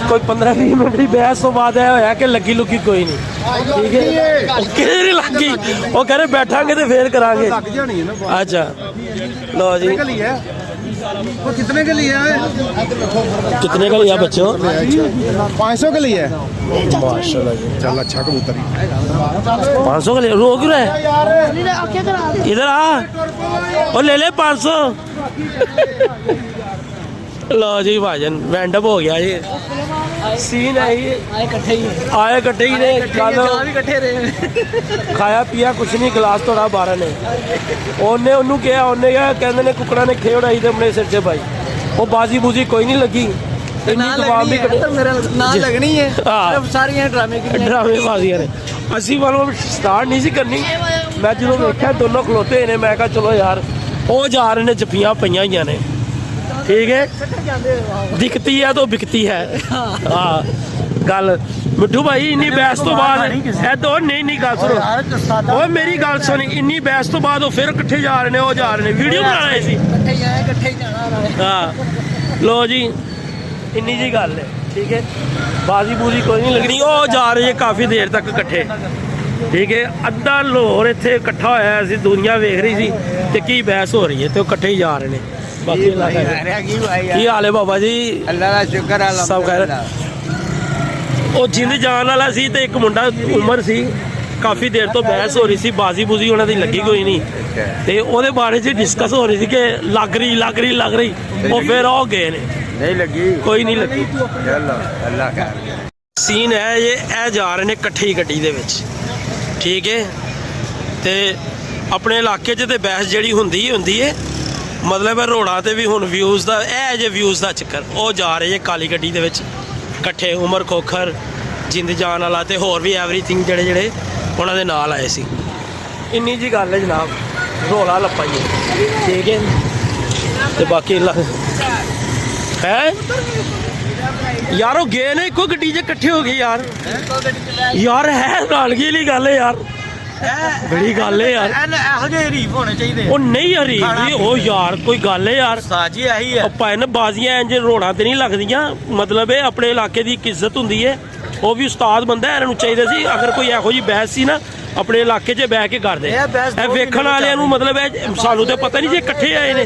कोई 15-20 मिनट की बहस तो बाद है होया कि लगी लुगी कोई नहीं ठीक है किधर लगी वो कह रहे बैठांगे तो फिर करांगे अच्छा लो जी वो कितने के लिए है? कितने का लिया बच्चों 500 के लिए माशाल्लाह जी चल अच्छा कबूतर 500 का लिया रो क्यों रहा है इधर आ और ले ले 500 लो जी भाजन वेंडअप हो गया जी सीन है ये आए कट्ठे ही ने खाया पिया कुछ नहीं गिलास तोड़ा 12 ने ਉਹਨੇ ਉਹਨੂੰ ਕਿਹਾ ਉਹਨੇ ਕਿਹਾ ਕਹਿੰਦੇ ਨੇ ਕੁਕੜਾ ਨੇ ਖੇ ਉਡਾਈ ਤੇ ਆਪਣੇ ਸਿਰ 'ਚ ਭਾਈ ਉਹ ਬਾਜ਼ੀ ਬੂਜ਼ੀ ਕੋਈ ਨਹੀਂ ਲੱਗੀ ਇੰਨੀ ਜਵਾਬ ਵੀ ਕੱਢੇ ਮੇਰਾ ਨਾ ਲੱਗਣੀ ਹੈ ਸਾਰੀਆਂ ਡਰਾਮੇ ਬਾਜ਼ੀਆਂ ਨੇ ਅਸੀਂ ਵੱਲੋਂ ਸਟਾਰਟ ਨਹੀਂ ਸੀ ਕਰਨੀ ਮੈਂ ਜਦੋਂ ਵੇਖਿਆ ਦੋਨੋਂ ਖਲੋਤੇ ਨੇ ਮੈਂ ਕਿਹਾ ਚਲੋ ਯਾਰ ਉਹ ਜਾ ਰਹੇ ਨੇ ਜੱਫੀਆਂ ਪਈਆਂ ਹੋਈਆਂ ਨੇ ठीक है दिखती है तो बिकती है हाँ गल मिठू भाई इन्नी बहस तो बाद नहीं गल सुनो मेरी गल सुन इन्नी बहस तो बाद फिर कट्ठे जा रहे ने वो जा रहे ने वीडियो बना रहे सी हाँ लो जी इन्नी जी गल है ठीक है बाजी बूजी कोई नहीं लगनी वो जा रहे हैं काफ़ी देर तक कट्ठे ठीक है अद्धा लाहौर इत्थे इकट्ठा होया असीं दुनिया वेख रही सी ते की बहस हो रही है तो कट्ठे ही जा रहे हैं बाकी की हाल है बाबा जी अल्लाह का शुक्र है सब खैर ਉਹ ਜਿੰਦ ਜਾਣ ਵਾਲਾ ਸੀ ਤੇ ਇੱਕ ਮੁੰਡਾ ਉਮਰ ਸੀ ਕਾਫੀ ਦੇਰ ਤੋਂ ਬਹਿਸ ਹੋ ਰਹੀ ਸੀ ਬਾਜ਼ੀ ਬੂਜ਼ੀ ਉਹਨਾਂ ਦੀ ਲੱਗੀ ਕੋਈ ਨਹੀਂ ਤੇ ਉਹਦੇ ਬਾਰੇ 'ਚ ਡਿਸਕਸ ਹੋ ਰਹੀ ਸੀ ਕਿ ਲੱਗ ਰਹੀ ਉਹ ਫਿਰ ਉਹ ਗਏ ਨੇ नहीं लगी ਕੋਈ ਨਹੀਂ ਲੱਗੀ चलो अल्लाह खैर ਸੀਨ ਹੈ ਇਹ ਜਾ ਰਹੇ ਨੇ ਇਕੱਠੀ ਗੱਡੀ ਦੇ ਵਿੱਚ ਠੀਕ ਹੈ ਤੇ ਆਪਣੇ ਇਲਾਕੇ 'ਚ ਤੇ ਬਹਿਸ ਜਿਹੜੀ ਹੁੰਦੀ ਹੈ ਮਤਲਬ ਰੋੜਾ ਤੇ ਵੀ ਹੁਣ ਵਿਊਜ਼ ਦਾ ਇਹ ਜੇ ਵਿਊਜ਼ ਦਾ ਚੱਕਰ ਉਹ ਜਾ ਰਹੇ ਜੇ ਕਾਲੀ ਗੱਡੀ ਦੇ ਵਿੱਚ ਇਕੱਠੇ ਉਮਰ ਖੋਖਰ ਜਿੰਦ ਜਾਨ ਵਾਲਾ ਤੇ ਹੋਰ ਵੀ ਐਵਰੀਥਿੰਗ ਜਿਹੜੇ ਉਹਨਾਂ ਦੇ ਨਾਲ ਆਏ ਸੀ ਇੰਨੀ ਜੀ ਗੱਲ ਹੈ ਜਨਾਬ ਰੋਲਾ ਲੱਪਾਈਏ ਠੀਕ ਹੈ ਤੇ ਬਾਕੀ ਹੈ ਯਾਰ ਉਹ ਗਏ ਨੇ ਇੱਕੋ ਗੱਡੀ 'ਚ ਇਕੱਠੇ ਹੋ ਗਏ ਯਾਰ ਹੈ ਨਾਲਗੀ ਵਾਲੀ ਗੱਲ ਹੈ ਯਾਰ बड़ी गल है यार ਇਹੋ ਜਿਹੇ ਹਰੀਫ ਹੋਣੇ ਚਾਹੀਦੇ ਉਹ ਨਹੀਂ ਹਰੀਫ ਜੀ ਉਹ ਯਾਰ ਕੋਈ ਗੱਲ ਹੈ ਯਾਰ ਸਾਜੀ ਇਹੀ ਹੈ ਆਪਾਂ ਇਹਨਾਂ ਬਾਜ਼ੀਆਂ ਇੰਜ ਰੋਣਾ ਤੇ ਨਹੀਂ ਲੱਗਦੀਆਂ ਮਤਲਬ ਇਹ ਆਪਣੇ ਇਲਾਕੇ ਦੀ ਇੱਕ ਇੱਜ਼ਤ ਹੁੰਦੀ ਹੈ ਉਹ ਵੀ ਉਸਤਾਦ ਬੰਦਾ ਇਹਨਾਂ ਨੂੰ ਚਾਹੀਦਾ ਸੀ ਅਗਰ ਕੋਈ ਇਹੋ ਜਿਹੀ ਬਹਿਸ ਸੀ ਨਾ ਆਪਣੇ ਇਲਾਕੇ 'ਚ ਬਹਿ ਕੇ ਕਰਦੇ ਇਹ ਵੇਖਣ ਵਾਲਿਆਂ ਨੂੰ ਮਤਲਬ ਇਹ ਸਾਨੂੰ ਤੇ ਪਤਾ ਨਹੀਂ ਜੇ ਇਕੱਠੇ ਆਏ ਨੇ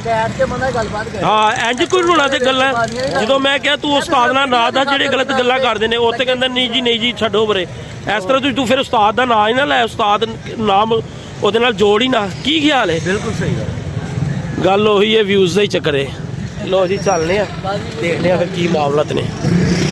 ਹਾਂ ਇੰਜ ਕੋਈ ਰੋਣਾ ਤੇ ਗੱਲਾਂ ਜਦੋਂ ਮੈਂ ਕਿਹਾ ਤੂੰ ਉਸਤਾਦ ਨਾਲ ਨਾ ਦਾ ਜਿਹੜੇ ਗਲਤ ਗੱਲਾਂ ਕਰਦੇ ਨੇ ਉਹ ਤੇ ਕਹਿੰਦਾ ਨਹੀਂ ਜੀ ਛੱਡੋ ਬਰੇ ਇਸ ਤਰ੍ਹਾਂ ਤੂੰ ਫਿਰ ਉਸਤਾਦ ਦਾ ਨਾਂ ਹੀ ਨਾ ਲੈ ਉਸਤਾਦ ਨਾਮ ਉਹਦੇ ਨਾਲ ਜੋੜ ਹੀ ਨਾ ਕੀ ਖਿਆਲ ਹੈ ਬਿਲਕੁਲ ਸਹੀ ਗੱਲ ਉਹੀ ਹੈ ਵਿਊਜ਼ ਦਾ ਹੀ ਚੱਕਰ ਹੈ ਲੋ ਜੀ ਚੱਲਨੇ ਆ ਦੇਖਦੇ ਆ ਫਿਰ ਕੀ ਮਾਮਲਤ ਨੇ